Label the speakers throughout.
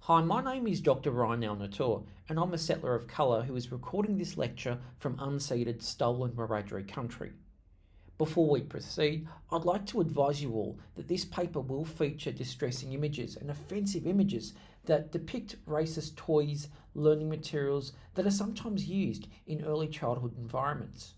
Speaker 1: Hi, my name is Dr. Al-Natour, and I'm a settler of colour who is recording this lecture from unceded, stolen Wiradjuri country. Before we proceed, I'd like to advise you all that this paper will feature distressing images and offensive images that depict racist toys, learning materials that are sometimes used in early childhood environments.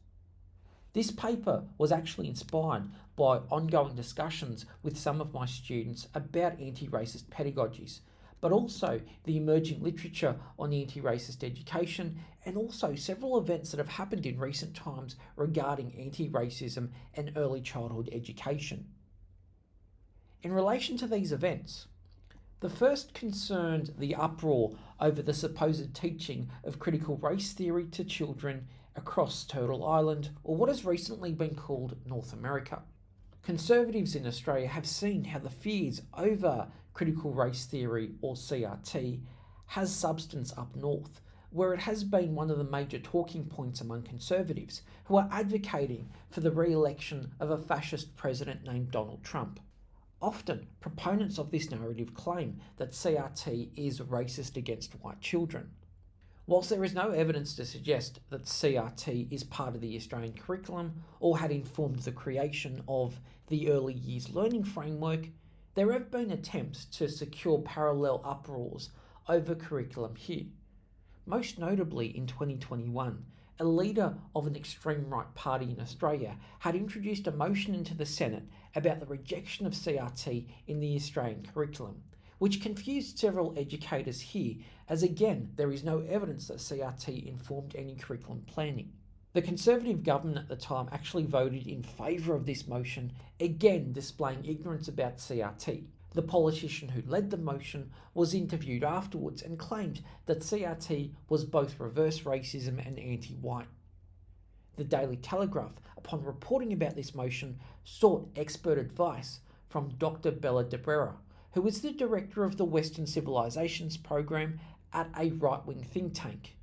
Speaker 1: This paper was actually inspired by ongoing discussions with some of my students about anti-racist pedagogies, but also the emerging literature on anti-racist education and also several events that have happened in recent times regarding anti-racism and early childhood education. In relation to these events, the first concerned the uproar over the supposed teaching of critical race theory to children across Turtle Island, or what has recently been called North America. Conservatives in Australia have seen how the fears over critical race theory, or CRT, has substance up north, where it has been one of the major talking points among conservatives who are advocating for the re-election of a fascist president named Donald Trump. Often, proponents of this narrative claim that CRT is racist against white children. Whilst there is no evidence to suggest that CRT is part of the Australian curriculum or had informed the creation of the early years learning framework, there have been attempts to secure parallel uproars over curriculum here. Most notably in 2021, a leader of an extreme right party in Australia had introduced a motion into the Senate about the rejection of CRT in the Australian curriculum, which confused several educators here, as again there is no evidence that CRT informed any curriculum planning. The Conservative government at the time actually voted in favour of this motion, again displaying ignorance about CRT. The politician who led the motion was interviewed afterwards and claimed that CRT was both reverse racism and anti-white. The Daily Telegraph, upon reporting about this motion, sought expert advice from Dr. Bella Debrera, who is the director of the Western Civilizations program at a right-wing think tank.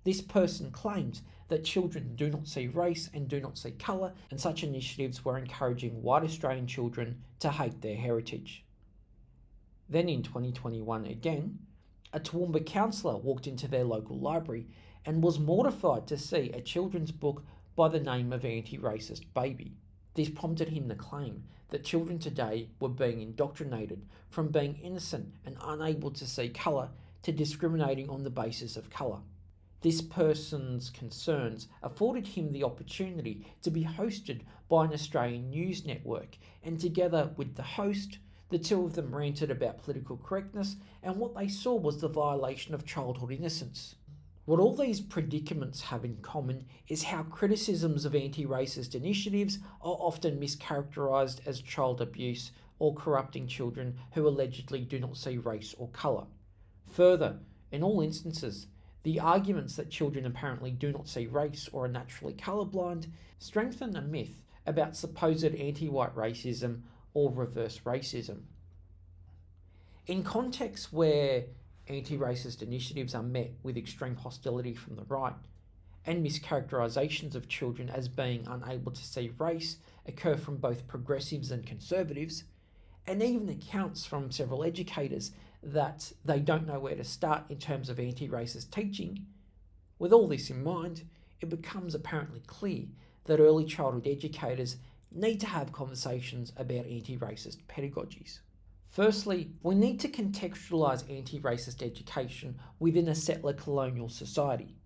Speaker 1: This person claims that children do not see race and do not see colour, and such initiatives were encouraging white Australian children to hate their heritage. Then in 2021 again, a Toowoomba counsellor walked into their local library and was mortified to see a children's book by the name of Anti-Racist Baby. This prompted him to claim that children today were being indoctrinated from being innocent and unable to see colour to discriminating on the basis of colour. This person's concerns afforded him the opportunity to be hosted by an Australian news network, and together with the host, the two of them ranted about political correctness, and what they saw was the violation of childhood innocence. What all these predicaments have in common is how criticisms of anti-racist initiatives are often mischaracterised as child abuse or corrupting children who allegedly do not see race or colour. Further, in all instances, the arguments that children apparently do not see race or are naturally colourblind strengthen a myth about supposed anti-white racism or reverse racism. In contexts where anti-racist initiatives are met with extreme hostility from the right, and mischaracterisations of children as being unable to see race occur from both progressives and conservatives, and even accounts from several educators that they don't know where to start in terms of anti-racist teaching. With all this in mind, it becomes apparently clear that early childhood educators need to have conversations about anti-racist pedagogies. Firstly, we need to contextualise anti-racist education within a settler colonial society.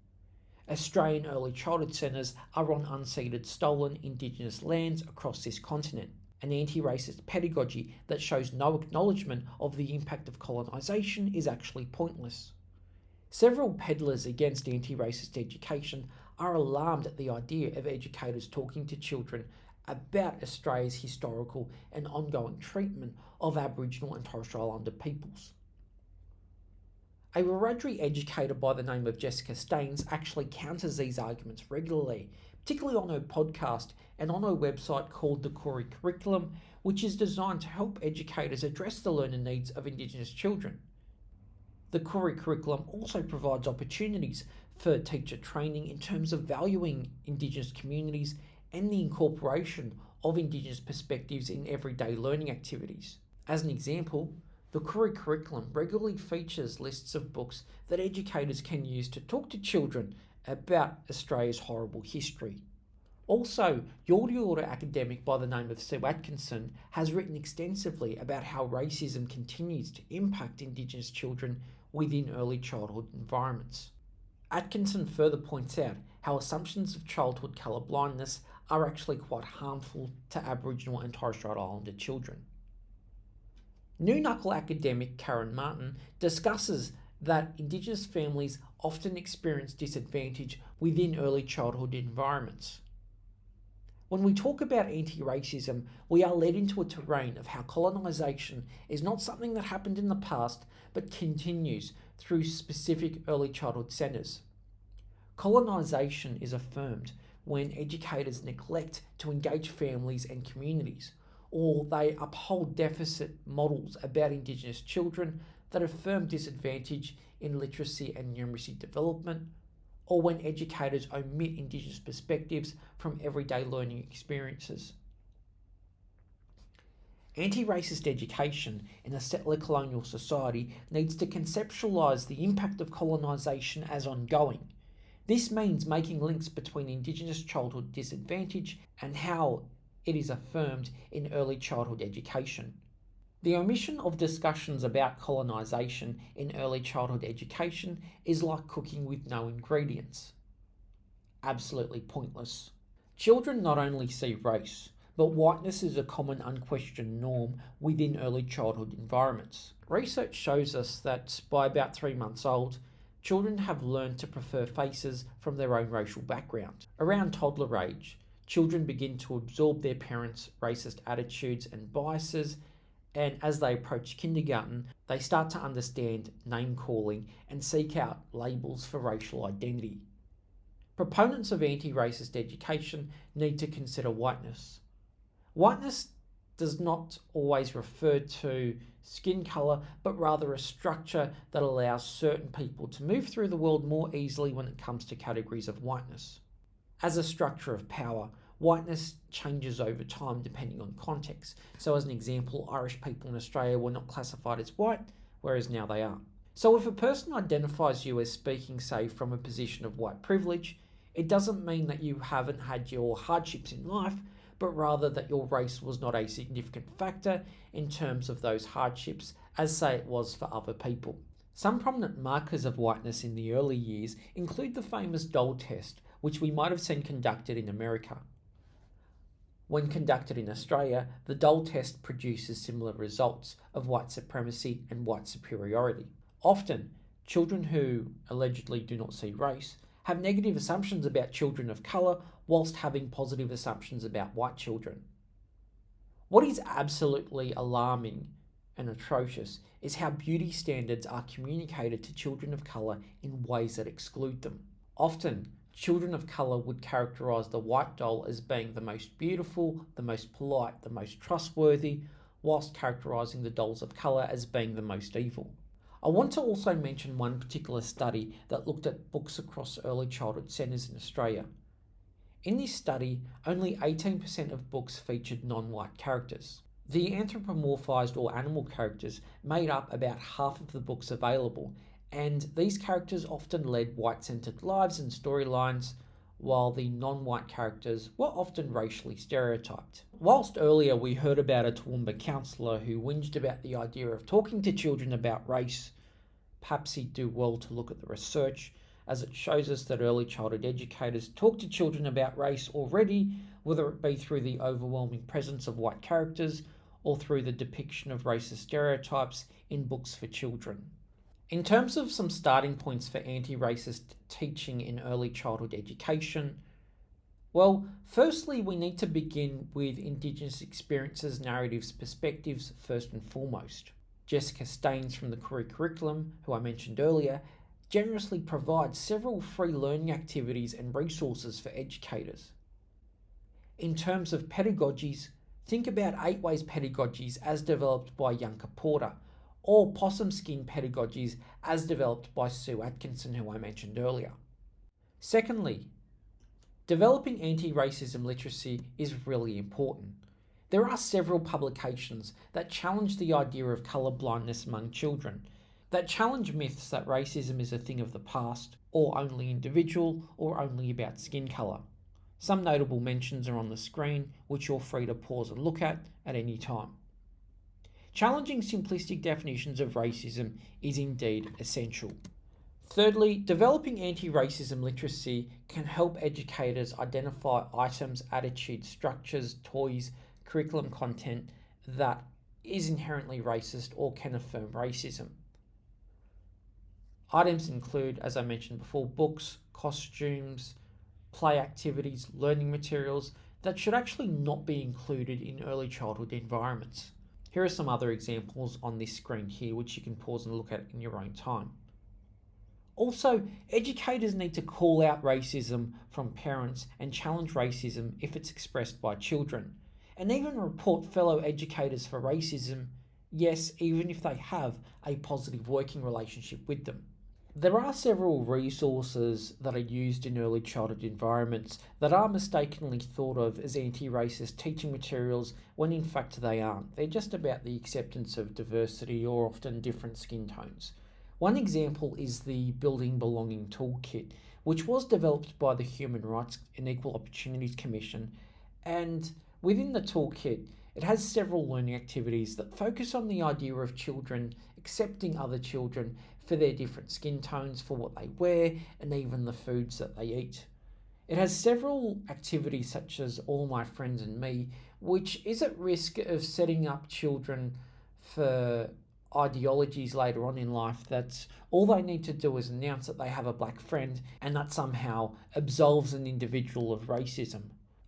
Speaker 1: Australian early childhood centres are on unceded, stolen Indigenous lands across this continent. An anti-racist pedagogy that shows no acknowledgement of the impact of colonisation is actually pointless. Several peddlers against anti-racist education are alarmed at the idea of educators talking to children about Australia's historical and ongoing treatment of Aboriginal and Torres Strait Islander peoples. A Wiradjuri educator by the name of Jessica Staines actually counters these arguments regularly, particularly on her podcast and on her website called The Koori Curriculum, which is designed to help educators address the learning needs of Indigenous children. The Koori Curriculum also provides opportunities for teacher training in terms of valuing Indigenous communities and the incorporation of Indigenous perspectives in everyday learning activities. As an example, The curriculum regularly features lists of books that educators can use to talk to children about Australia's horrible history. Also, Yorta Yorta academic by the name of Sue Atkinson has written extensively about how racism continues to impact Indigenous children within early childhood environments. Atkinson further points out how assumptions of childhood colour blindness are actually quite harmful to Aboriginal and Torres Strait Islander children. New Knuckle academic Karen Martin discusses that Indigenous families often experience disadvantage within early childhood environments. When we talk about anti-racism, we are led into a terrain of how colonisation is not something that happened in the past, but continues through specific early childhood centres. Colonisation is affirmed when educators neglect to engage families and communities, or they uphold deficit models about Indigenous children that affirm disadvantage in literacy and numeracy development, or when educators omit Indigenous perspectives from everyday learning experiences. Anti-racist education in a settler colonial society needs to conceptualise the impact of colonisation as ongoing. This means making links between Indigenous childhood disadvantage and how it is affirmed in early childhood education. The omission of discussions about colonisation in early childhood education is like cooking with no ingredients. Absolutely pointless. Children not only see race, but whiteness is a common unquestioned norm within early childhood environments. Research shows us that by about 3 months old, children have learned to prefer faces from their own racial background. Around toddler age, children begin to absorb their parents' racist attitudes and biases, and as they approach kindergarten, they start to understand name calling and seek out labels for racial identity. Proponents of anti-racist education need to consider whiteness. Whiteness does not always refer to skin colour, but rather a structure that allows certain people to move through the world more easily when it comes to categories of whiteness. As a structure of power, whiteness changes over time depending on context. So as an example, Irish people in Australia were not classified as white, whereas now they are. So if a person identifies you as speaking, say, from a position of white privilege, it doesn't mean that you haven't had your hardships in life, but rather that your race was not a significant factor in terms of those hardships, as say it was for other people. Some prominent markers of whiteness in the early years include the famous Dole test, which we might have seen conducted in America. When conducted in Australia, the Dole test produces similar results of white supremacy and white superiority. Often, children who allegedly do not see race have negative assumptions about children of colour whilst having positive assumptions about white children. What is absolutely alarming and atrocious is how beauty standards are communicated to children of colour in ways that exclude them. Often, children of colour would characterise the white doll as being the most beautiful, the most polite, the most trustworthy, whilst characterising the dolls of colour as being the most evil. I want to also mention one particular study that looked at books across early childhood centres in Australia. In this study, only 18% of books featured non-white characters. The anthropomorphised or animal characters made up about half of the books available, and these characters often led white-centred lives and storylines, while the non-white characters were often racially stereotyped. Whilst earlier we heard about a Toowoomba counsellor who whinged about the idea of talking to children about race, perhaps he'd do well to look at the research, as it shows us that early childhood educators talk to children about race already, whether it be through the overwhelming presence of white characters or through the depiction of racist stereotypes in books for children. In terms of some starting points for anti-racist teaching in early childhood education, well, firstly, we need to begin with Indigenous experiences, narratives, perspectives first and foremost. Jessica Staines from the curriculum, who I mentioned earlier, generously provides several free learning activities and resources for educators. In terms of pedagogies, think about 8 Ways pedagogies as developed by Yunka Porter, or possum skin pedagogies as developed by Sue Atkinson, who I mentioned earlier. Secondly, developing anti-racism literacy is really important. There are several publications that challenge the idea of colour blindness among children, that challenge myths that racism is a thing of the past, or only individual, or only about skin colour. Some notable mentions are on the screen, which you're free to pause and look at any time. Challenging simplistic definitions of racism is indeed essential. Thirdly, developing anti-racism literacy can help educators identify items, attitudes, structures, toys, curriculum content that is inherently racist or can affirm racism. Items include, as I mentioned before, books, costumes, play activities, learning materials that should actually not be included in early childhood environments. Here are some other examples on this screen here, which you can pause and look at in your own time. Also, educators need to call out racism from parents and challenge racism if it's expressed by children, and even report fellow educators for racism, yes, even if they have a positive working relationship with them. There are several resources that are used in early childhood environments that are mistakenly thought of as anti-racist teaching materials when in fact they aren't. They're just about the acceptance of diversity or often different skin tones. One example is the Building Belonging Toolkit, which was developed by the Human Rights and Equal Opportunities Commission, and within the toolkit it has several learning activities that focus on the idea of children accepting other children for their different skin tones, for what they wear, and even the foods that they eat. It has several activities such as All My Friends and Me, which is at risk of setting up children for ideologies later on in life that all they need to do is announce that they have a black friend, and that somehow absolves an individual of racism.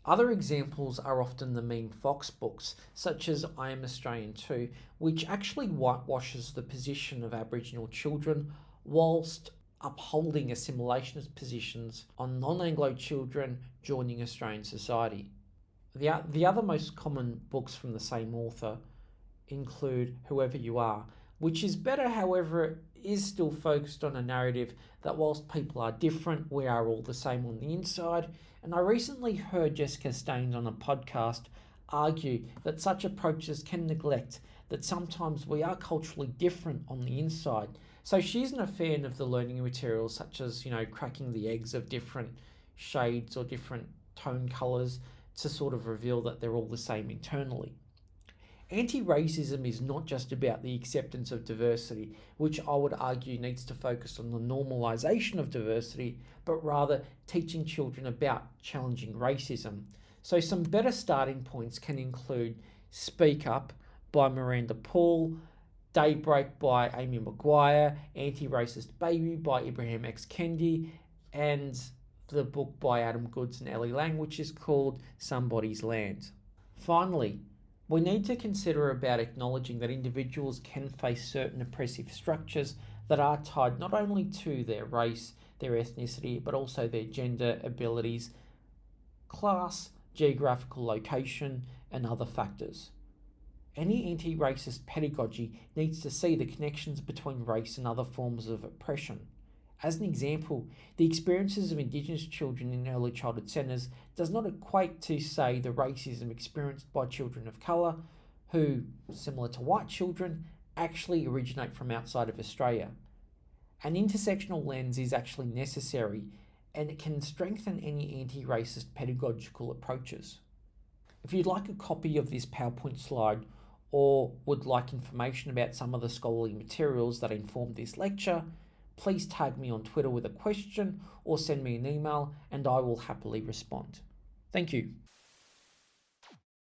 Speaker 1: Other examples are often the Mean Fox books, such as I Am Australian Too, which actually whitewashes the position of Aboriginal children whilst upholding assimilationist positions on non-Anglo children joining Australian society. The other most common books from the same author include Whoever You Are, which is better, however, it is still focused on a narrative that whilst people are different, we are all the same on the inside. And I recently heard Jessica Staines on a podcast argue that such approaches can neglect that sometimes we are culturally different on the inside. So she isn't a fan of the learning materials such as, cracking the eggs of different shades or different tone colours to sort of reveal that they're all the same internally. Anti-racism is not just about the acceptance of diversity, which I would argue needs to focus on the normalisation of diversity, but rather teaching children about challenging racism. So some better starting points can include Speak Up by Miranda Paul, Daybreak by Amy Maguire, Anti-Racist Baby by Ibrahim X. Kendi, and the book by Adam Goods and Ellie Lang, which is called Somebody's Land. Finally, we need to consider about acknowledging that individuals can face certain oppressive structures that are tied not only to their race, their ethnicity, but also their gender, abilities, class, geographical location, and other factors. Any anti-racist pedagogy needs to see the connections between race and other forms of oppression. As an example, the experiences of Indigenous children in early childhood centres does not equate to, say, the racism experienced by children of colour who, similar to white children, actually originate from outside of Australia. An intersectional lens is actually necessary, and it can strengthen any anti-racist pedagogical approaches. If you'd like a copy of this PowerPoint slide or would like information about some of the scholarly materials that informed this lecture, please tag me on Twitter with a question or send me an email and I will happily respond. Thank you.